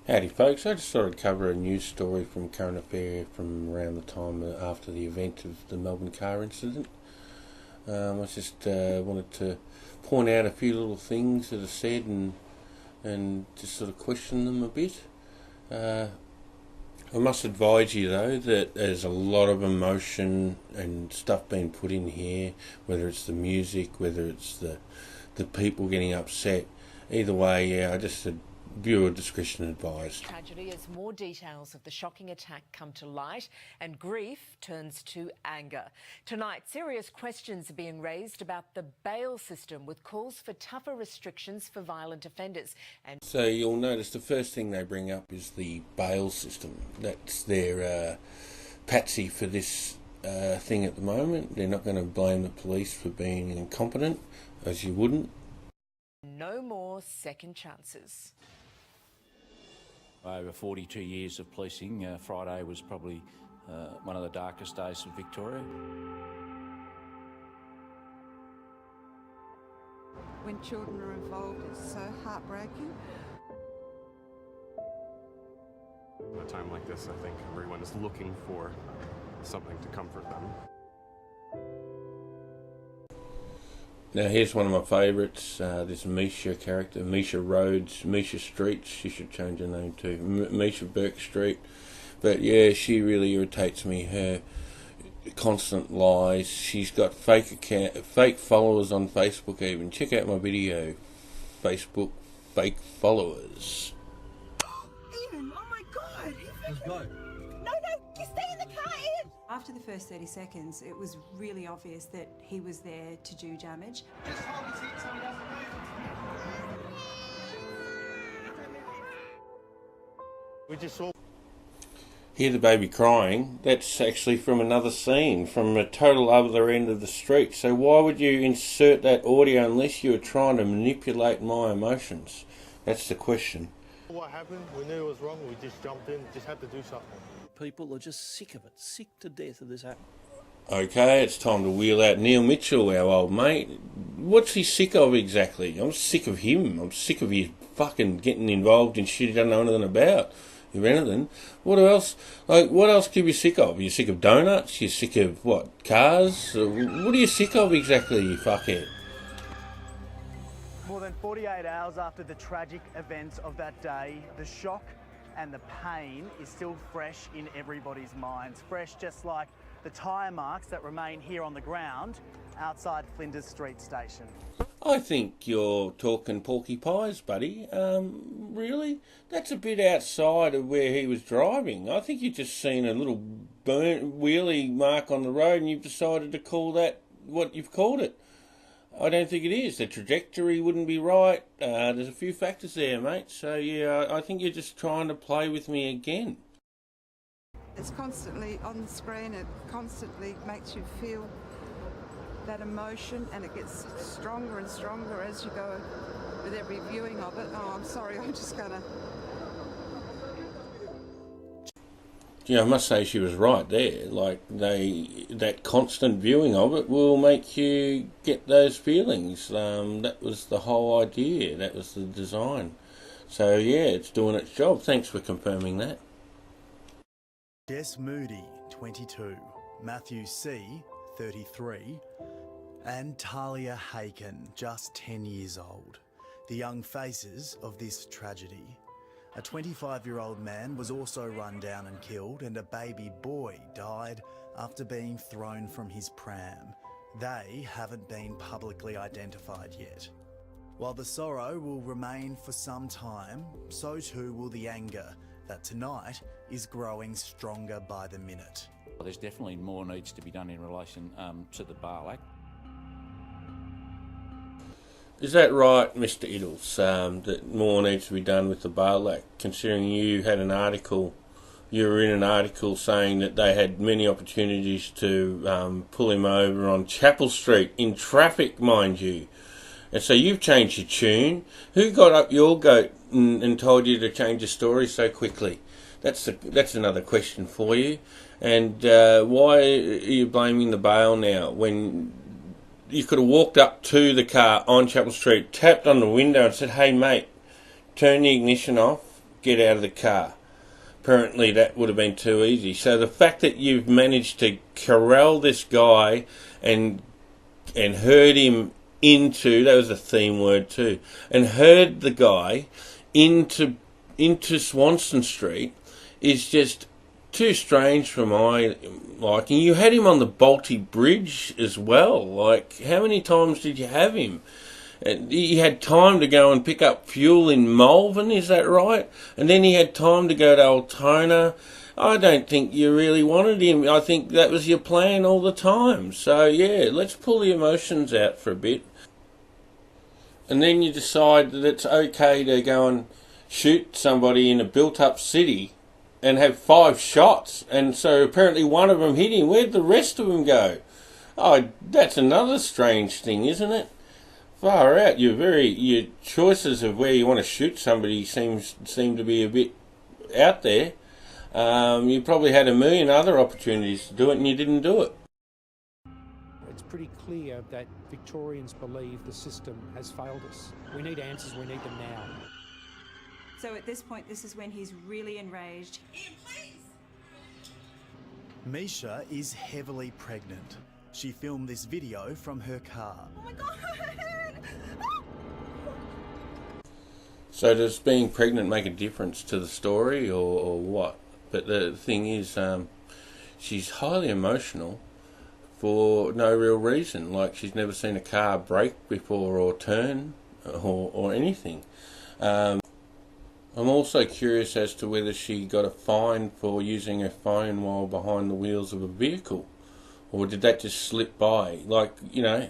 Howdy folks, I just thought I'd cover a news story from current affair from around the time after the event of the Melbourne car incident. I just wanted to point out a few little things that are said and just sort of question them a bit. I must advise you though that there's a lot of emotion and stuff being put in here, whether it's the music, whether it's the people getting upset. Either way, yeah, I just said viewer discretion advised. Tragedy as more details of the shocking attack come to light and grief turns to anger. Tonight, serious questions are being raised about the bail system with calls for tougher restrictions for violent offenders. And so you'll notice the first thing they bring up is the bail system. That's their patsy for this thing at the moment. They're not going to blame the police for being incompetent, as you wouldn't. No more second chances. Over 42 years of policing, Friday was probably one of the darkest days of Victoria. When children are involved, it's so heartbreaking. At a time like this, I think everyone is looking for something to comfort them. Now here's one of my favourites, this Misha character, Misha Rhodes, Misha Street. She should change her name to Misha Burke Street. But yeah, she really irritates me, her constant lies. She's got fake followers on Facebook even. Check out my video, Facebook fake followers. Ian, oh my God! Let's go. No, you stay in the car, Ian! After the first 30 seconds, it was really obvious that he was there to do damage. Just hold his head so he doesn't move. We just saw. Hear the baby crying. That's actually from another scene, from a total other end of the street. So why would you insert that audio unless you were trying to manipulate my emotions? That's the question. What happened? We knew it was wrong. We just jumped in. Just had to do something. People are just sick of it, sick to death of this happening. Okay, it's time to wheel out Neil Mitchell, our old mate. What's he sick of exactly? I'm sick of him. I'm sick of his fucking getting involved in shit he doesn't know anything about. If anything, what else? Like, what else can you be sick of? Are you sick of donuts? You're sick of what? Cars? What are you sick of exactly, you fuckhead? More than 48 hours after the tragic events of that day, the shock and the pain is still fresh in everybody's minds. Fresh just like the tyre marks that remain here on the ground outside Flinders Street Station. I think you're talking porky pies, buddy. Really? That's a bit outside of where he was driving. I think you've just seen a little wheelie mark on the road and you've decided to call that what you've called it. I don't think it is. The trajectory wouldn't be right. There's a few factors there, mate. So, yeah, I think you're just trying to play with me again. It's constantly on the screen. It constantly makes you feel that emotion, and it gets stronger and stronger as you go with every viewing of it. Oh, I'm sorry. I'm just going to... Yeah, I must say she was right there. Like, that constant viewing of it will make you get those feelings. That was the whole idea. That was the design. So, yeah, it's doing its job. Thanks for confirming that. Jess Moody, 22, Matthew C., 33, and Talia Haken, just 10 years old, the young faces of this tragedy. A 25-year-old man was also run down and killed, and a baby boy died after being thrown from his pram. They haven't been publicly identified yet. While the sorrow will remain for some time, so too will the anger that tonight is growing stronger by the minute. There's definitely more needs to be done in relation to the Bail Act. Is that right, Mr. Iddles, that more needs to be done with the Bail Act, considering you were in an article saying that they had many opportunities to pull him over on Chapel Street, in traffic, mind you. And so you've changed your tune. Who got up your goat and told you to change your story so quickly? That's another question for you. And why are you blaming the bail now when you could have walked up to the car on Chapel Street, tapped on the window and said, "Hey mate, turn the ignition off, get out of the car. Apparently that would have been too easy. So the fact that you've managed to corral this guy and herd him into, that was a theme word too, and herd the guy into Swanston Street is just too strange for my liking. You had him on the Balti Bridge as well. Like, how many times did you have him? And he had time to go and pick up fuel in Malvern, is that right? And then he had time to go to Altona. I don't think you really wanted him. I think that was your plan all the time. So, yeah, let's pull the emotions out for a bit. And then you decide that it's okay to go and shoot somebody in a built-up city and have 5 shots. And so apparently one of them hit him. Where'd the rest of them go? Oh, that's another strange thing, isn't it? Far out. Your choices of where you want to shoot somebody seem to be a bit out there. You probably had a million other opportunities to do it and you didn't do it. It's pretty clear that Victorians believe the system has failed us. We need answers, we need them now. So at this point, this is when he's really enraged. Misha is heavily pregnant. She filmed this video from her car. Oh my God! So does being pregnant make a difference to the story or what? But the thing is, she's highly emotional for no real reason. Like, she's never seen a car brake before or turn or anything. I'm also curious as to whether she got a fine for using her phone while behind the wheels of a vehicle. Or did that just slip by? Like, you know,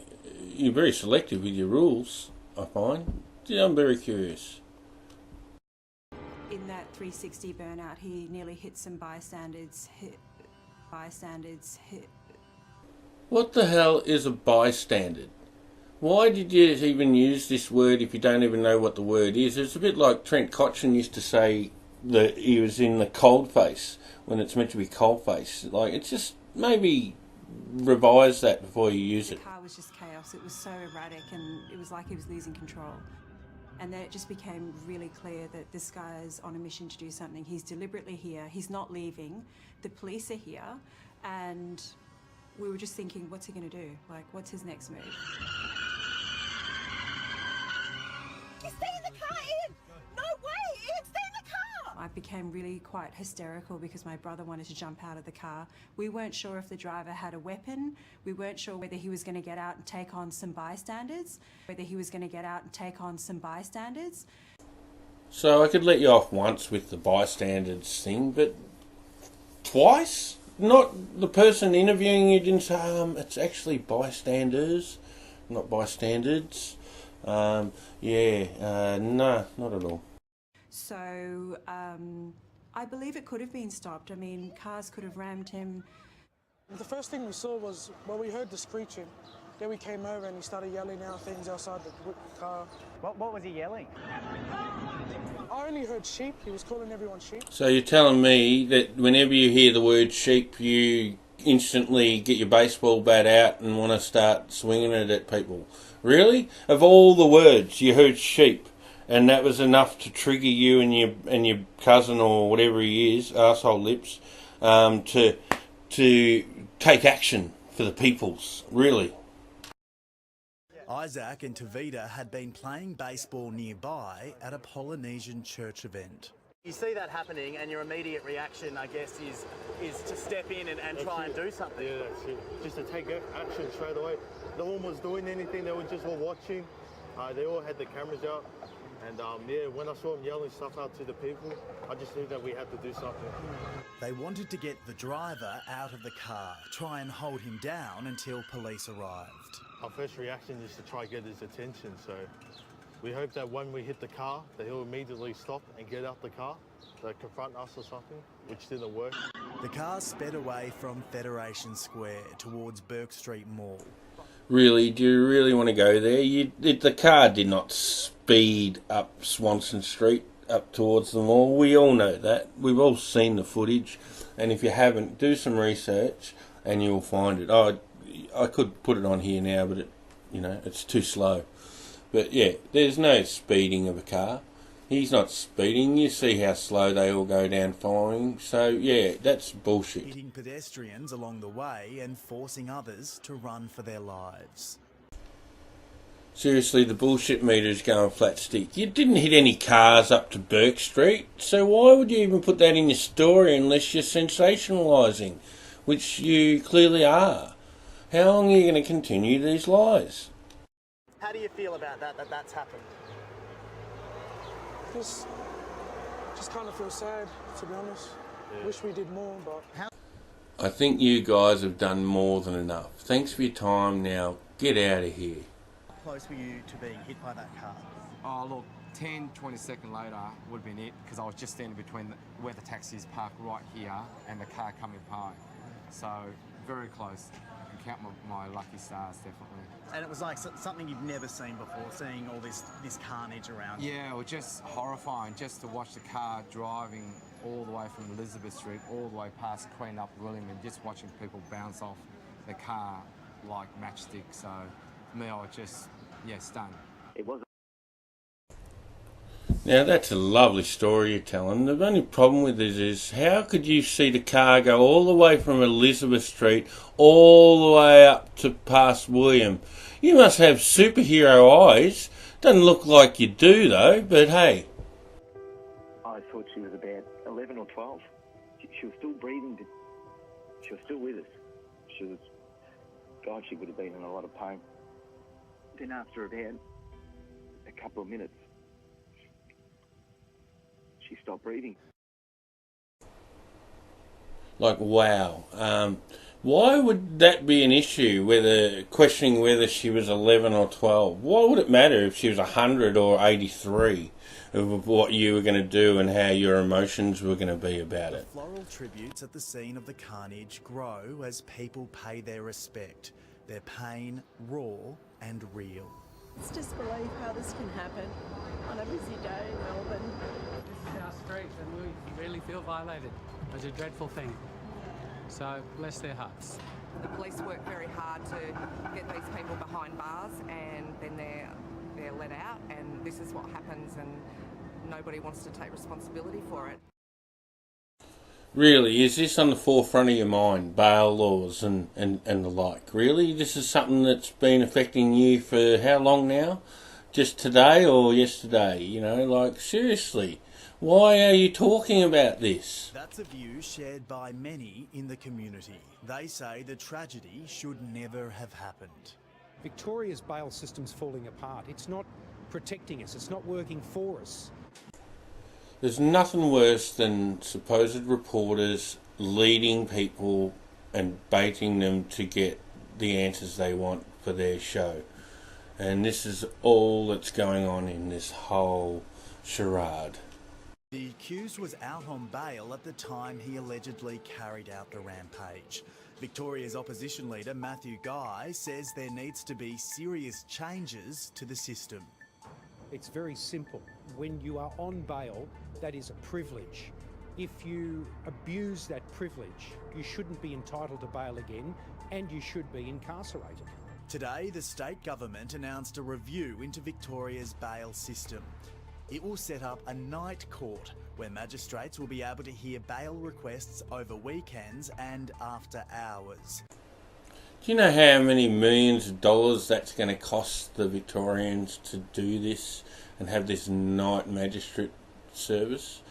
you're very selective with your rules, I find. Yeah, I'm very curious. In that 360 burnout, he nearly hit some bystanders. What the hell is a bystander? Why did you even use this word if you don't even know what the word is? It's a bit like Trent Cotchin used to say that he was in the cold face when it's meant to be cold face. Like, it's just, maybe revise that before you use it. The car was just chaos. It was so erratic and it was like he was losing control. And then it just became really clear that this guy is on a mission to do something. He's deliberately here. He's not leaving. The police are here. And we were just thinking, what's he going to do? Like, what's his next move? Stay in the car, Ian! No way! Ian, stay in the car! I became really quite hysterical because my brother wanted to jump out of the car. We weren't sure if the driver had a weapon. We weren't sure whether he was going to get out and take on some bystanders. So I could let you off once with the bystanders thing, but twice? Not the person interviewing you didn't say, it's actually bystanders, not bystanders. No, not at all. So I believe it could have been stopped. I mean, cars could have rammed him. The first thing we saw was, well, we heard the screeching. Then we came over and he started yelling out things outside the car. What was he yelling? I only heard sheep. He was calling everyone sheep. So you're telling me that whenever you hear the word sheep, you instantly get your baseball bat out and want to start swinging it at people? Really? Of all the words, you heard sheep, and that was enough to trigger you and your cousin or whatever he is, arsehole lips, to take action for the peoples. Really? Isaac and Tavita had been playing baseball nearby at a Polynesian church event. You see that happening and your immediate reaction, I guess, is to step in and try and do something. Yeah, that's it. Just to take action straight away. No one was doing anything, they were just all watching. They all had the cameras out. And when I saw them yelling stuff out to the people, I just knew that we had to do something. They wanted to get the driver out of the car, try and hold him down until police arrived. Our first reaction is to try to get his attention, so we hope that when we hit the car, that he'll immediately stop and get out the car, to confront us or something, which didn't work. The car sped away from Federation Square towards Burke Street Mall. Really? Do you really want to go there? The car did not speed up Swanston Street up towards the mall. We all know that. We've all seen the footage. And if you haven't, do some research and you'll find it. I could put it on here now, but it's too slow. But yeah, there's no speeding of a car. He's not speeding. You see how slow they all go down following. So, yeah, that's bullshit. Hitting pedestrians along the way and forcing others to run for their lives. Seriously, the bullshit meter's going flat stick. You didn't hit any cars up to Burke Street, so why would you even put that in your story unless you're sensationalising, which you clearly are? How long are you going to continue these lies? How do you feel about that's happened? Just kind of feel sad, to be honest. Wish we did more, but... I think you guys have done more than enough. Thanks for your time. Now, get out of here. How close were you to being hit by that car? Oh, look, 10, 20 seconds later would have been it, because I was just standing between where the taxi is parked right here and the car coming by. So, very close. I can count my lucky stars, definitely. And it was like something you've never seen before, seeing all this carnage around. Yeah, it was just horrifying just to watch the car driving all the way from Elizabeth Street all the way past Queen up William and just watching people bounce off the car like matchsticks. So, for me, I was just, stunned. It was. Now, that's a lovely story you're telling. The only problem with this is, how could you see the car go all the way from Elizabeth Street all the way up to past William? You must have superhero eyes. Doesn't look like you do, though, but hey. I thought she was about 11 or 12. She was still breathing. She was still with us. She would have been in a lot of pain. Then after about a couple of minutes, she stopped breathing. Like, wow. Why would that be an issue, questioning whether she was 11 or 12? Why would it matter if she was 100 or 83 of what you were going to do and how your emotions were going to be about it? Floral tributes at the scene of the carnage grow as people pay their respect. Their pain raw and real. It's disbelief how this can happen on a busy day in Melbourne. This is our street and we really feel violated. It's a dreadful thing. So bless their hearts. The police work very hard to get these people behind bars and then they're let out, and this is what happens and nobody wants to take responsibility for it. Really, is this on the forefront of your mind, bail laws and the like? Really? This is something that's been affecting you for how long now? Just today or yesterday? Seriously, why are you talking about this? That's a view shared by many in the community. They say the tragedy should never have happened. Victoria's bail system's falling apart. It's not protecting us. It's not working for us. There's nothing worse than supposed reporters leading people and baiting them to get the answers they want for their show. And this is all that's going on in this whole charade. The accused was out on bail at the time he allegedly carried out the rampage. Victoria's opposition leader Matthew Guy says there needs to be serious changes to the system. It's very simple. When you are on bail, that is a privilege. If you abuse that privilege, you shouldn't be entitled to bail again, and you should be incarcerated. Today, the state government announced a review into Victoria's bail system. It will set up a night court where magistrates will be able to hear bail requests over weekends and after hours. Do you know how many millions of dollars that's going to cost the Victorians to do this and have this night magistrate service?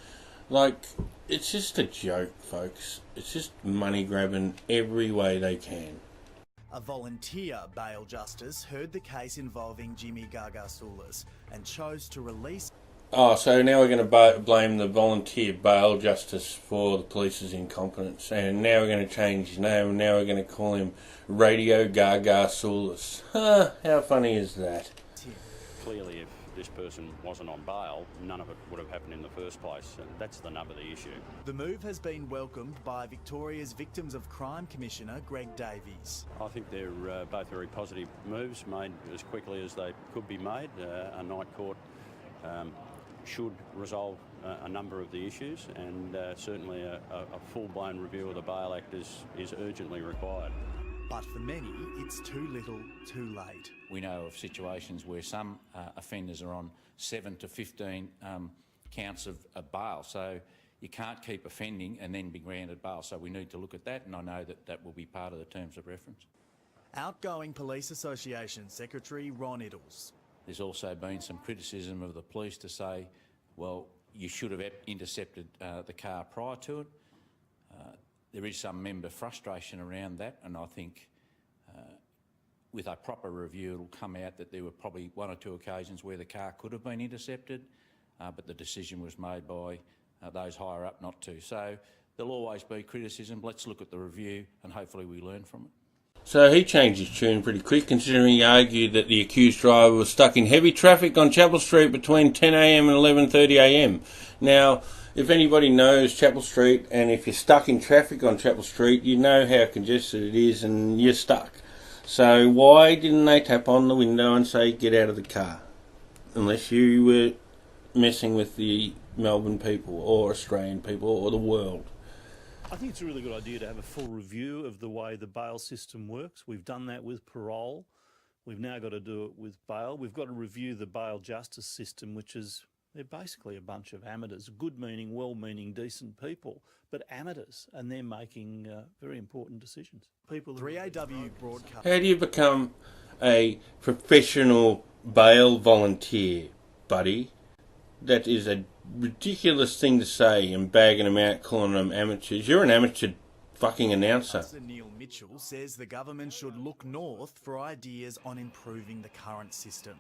It's just a joke, folks. It's just money grabbing every way they can. A volunteer bail justice heard the case involving Jimmy Gargasoulas and chose to release... Oh, so now we're going to blame the volunteer bail justice for the police's incompetence, and now we're going to change his name, and now we're going to call him Radio Gargasoulas. How funny is that? Clearly, if this person wasn't on bail, none of it would have happened in the first place, and that's the nub of the issue. The move has been welcomed by Victoria's Victims of Crime Commissioner Greg Davies. I think they're both very positive moves made as quickly as they could be made. A night court should resolve a number of the issues, and certainly a full-blown review of the Bail Act is urgently required. But for many, it's too little, too late. We know of situations where some offenders are on 7 to 15 counts of bail. So you can't keep offending and then be granted bail. So we need to look at that, and I know that that will be part of the terms of reference. Outgoing Police Association Secretary Ron Iddles. There's also been some criticism of the police to say, well, you should have intercepted the car prior to it. There is some member frustration around that, and I think with a proper review it'll come out that there were probably 1 or 2 occasions where the car could have been intercepted, but the decision was made by those higher up not to. So there'll always be criticism. Let's look at the review and hopefully we learn from it. So he changed his tune pretty quick, considering he argued that the accused driver was stuck in heavy traffic on Chapel Street between 10 a.m. and 11:30 a.m. Now, if anybody knows Chapel Street, and if you're stuck in traffic on Chapel Street, you know how congested it is and you're stuck. So why didn't they tap on the window and say, get out of the car? Unless you were messing with the Melbourne people or Australian people or the world. I think it's a really good idea to have a full review of the way the bail system works. We've done that with parole. We've now got to do it with bail. We've got to review the bail justice system, which is, they're basically a bunch of amateurs, good-meaning, well-meaning, decent people, but amateurs, and they're making very important decisions. People 3AW broadcast. How do you become a professional bail volunteer, buddy? That is a ridiculous thing to say, and bagging them out, calling them amateurs. You're an amateur fucking announcer. Neil Mitchell says the government should look north for ideas on improving the current system.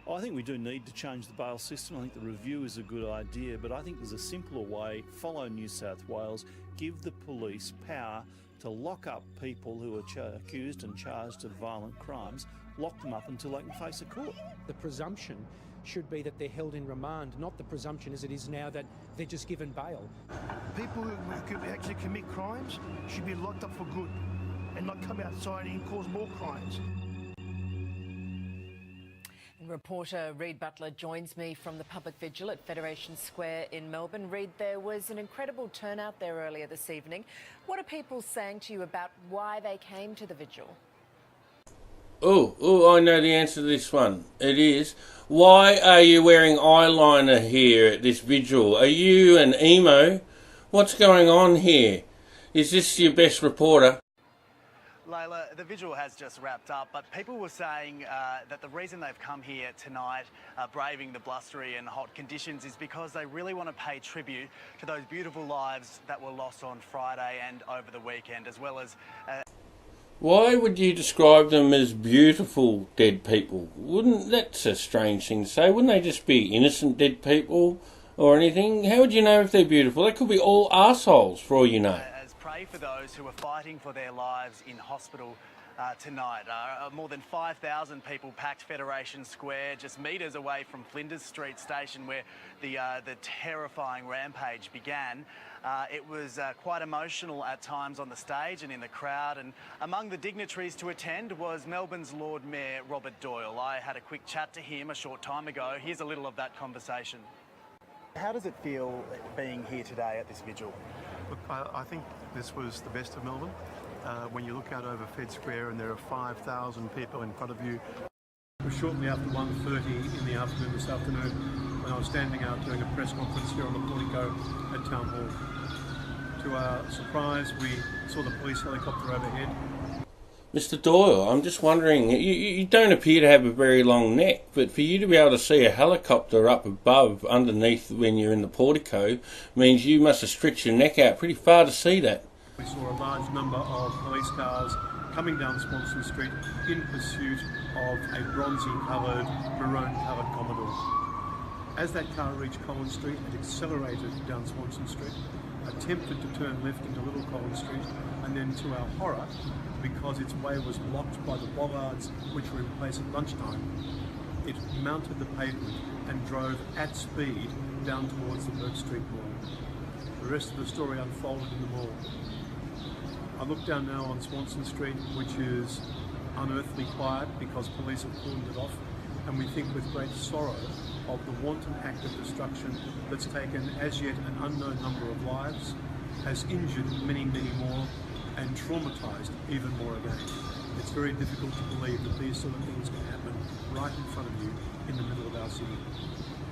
I think we do need to change the bail system. I think the review is a good idea, but I think there's a simpler way. Follow New South Wales, give the police power to lock up people who are accused and charged of violent crimes, lock them up until they can face a court. The presumption should be that they're held in remand, not the presumption as it is now that they're just given bail. People who could actually commit crimes should be locked up for good and not come outside and cause more crimes. And reporter Reid Butler joins me from the public vigil at Federation Square in Melbourne. Reid, there was an incredible turnout there earlier this evening. What are people saying to you about why they came to the vigil? Oh, I know the answer to this one. It is, why are you wearing eyeliner here at this vigil? Are you an emo? What's going on here? Is this your best reporter? Layla, the vigil has just wrapped up, but people were saying that the reason they've come here tonight, braving the blustery and hot conditions, is because they really want to pay tribute to those beautiful lives that were lost on Friday and over the weekend, as well as... Why would you describe them as beautiful dead people? That's a strange thing to say. Wouldn't they just be innocent dead people or anything? How would you know if they're beautiful? They could be all arseholes for all you know. As pray for those who are fighting for their lives in hospital tonight. More than 5,000 people packed Federation Square, just metres away from Flinders Street Station, where the terrifying rampage began. It was quite emotional at times on the stage and in the crowd, and among the dignitaries to attend was Melbourne's Lord Mayor Robert Doyle. I had a quick chat to him a short time ago. Here's a little of that conversation. How does it feel being here today at this vigil? Look, I think this was the best of Melbourne. When you look out over Fed Square and there are 5,000 people in front of you. It was shortly after 1:30 in the afternoon this afternoon when I was standing out doing a press conference here on the portico at Town Hall. To our surprise, we saw the police helicopter overhead. Mr. Doyle, I'm just wondering, you don't appear to have a very long neck, but for you to be able to see a helicopter up above, underneath when you're in the portico, means you must have stretched your neck out pretty far to see that. We saw a large number of police cars coming down Swanston Street in pursuit of a bronzy-coloured, maroon-coloured Commodore. As that car reached Collins Street, it accelerated down Swanston Street, attempted to turn left into Little Collins Street, and then, to our horror, because its way was blocked by the bollards which were in place at lunchtime, it mounted the pavement and drove at speed down towards the Bourke Street Mall. The rest of the story unfolded in the mall. I look down now on Swanston Street, which is unearthly quiet because police have cordoned it off, and we think with great sorrow of the wanton act of destruction that's taken as yet an unknown number of lives, has injured many, many more, and traumatised even more again. It's very difficult to believe that these sort of things can happen right in front of you in the middle of our city.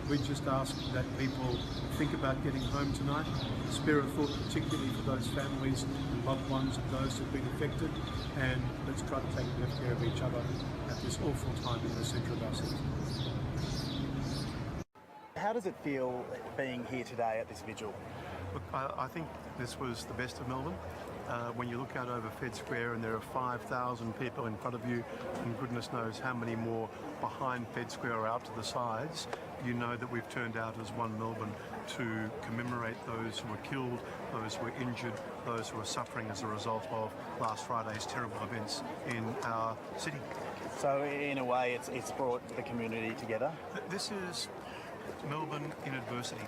We just ask that people think about getting home tonight, spare a thought particularly for those families and loved ones of those who've been affected, and let's try to take better care of each other at this awful time in the centre of our city. How does it feel being here today at this vigil? Look, I think this was the best of Melbourne. When you look out over Fed Square and there are 5,000 people in front of you, and goodness knows how many more behind Fed Square or out to the sides, you know that we've turned out as one Melbourne to commemorate those who were killed, those who were injured, those who are suffering as a result of last Friday's terrible events in our city. So in a way, it's brought the community together? This is Melbourne in adversity.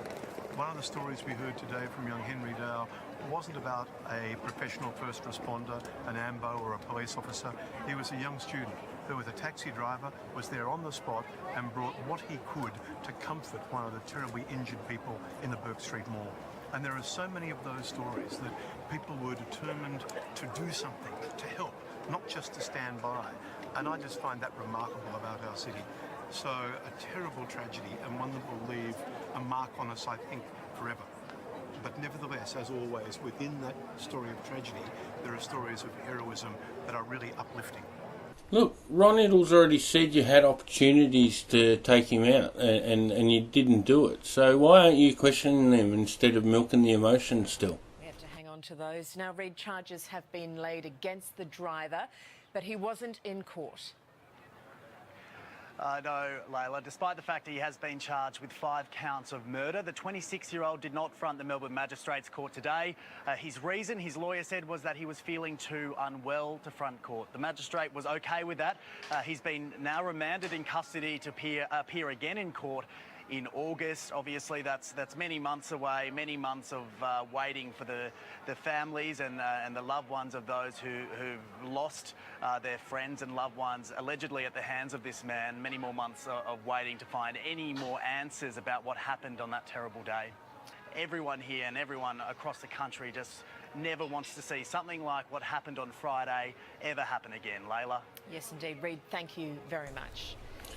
One of the stories we heard today from young Henry Dow wasn't about a professional first responder, an AMBO or a police officer. He was a young student who, with a taxi driver, was there on the spot and brought what he could to comfort one of the terribly injured people in the Bourke Street Mall. And there are so many of those stories that people were determined to do something, to help, not just to stand by. And I just find that remarkable about our city. So a terrible tragedy, and one that will leave a mark on us, I think, forever. But nevertheless, as always, within that story of tragedy, there are stories of heroism that are really uplifting. Look, Ron Eddles already said you had opportunities to take him out and you didn't do it. So why aren't you questioning them instead of milking the emotion still? We have to hang on to those. Now, Reid, charges have been laid against the driver, but he wasn't in court. No, Layla. Despite the fact he has been charged with 5 counts of murder, the 26-year-old did not front the Melbourne Magistrates Court today. His reason, his lawyer said, was that he was feeling too unwell to front court. The magistrate was okay with that. He's been now remanded in custody to appear again in court in August. Obviously, that's many months away, many months of waiting for the families and the loved ones of those who've lost their friends and loved ones allegedly at the hands of this man. Many more months of waiting to find any more answers about what happened on that terrible day. Everyone here and everyone across the country just never wants to see something like what happened on Friday ever happen again. Layla? Yes, indeed. Reid, thank you very much.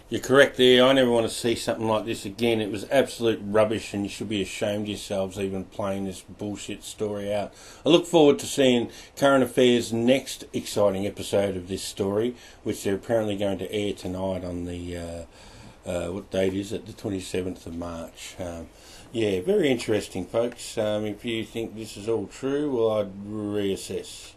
You're correct there. I never want to see something like this again. It was absolute rubbish and you should be ashamed of yourselves even playing this bullshit story out. I look forward to seeing Current Affairs' next exciting episode of this story, which they're apparently going to air tonight on the, what date is it? The 27th of March. Yeah, very interesting, folks. If you think this is all true, well, I'd reassess.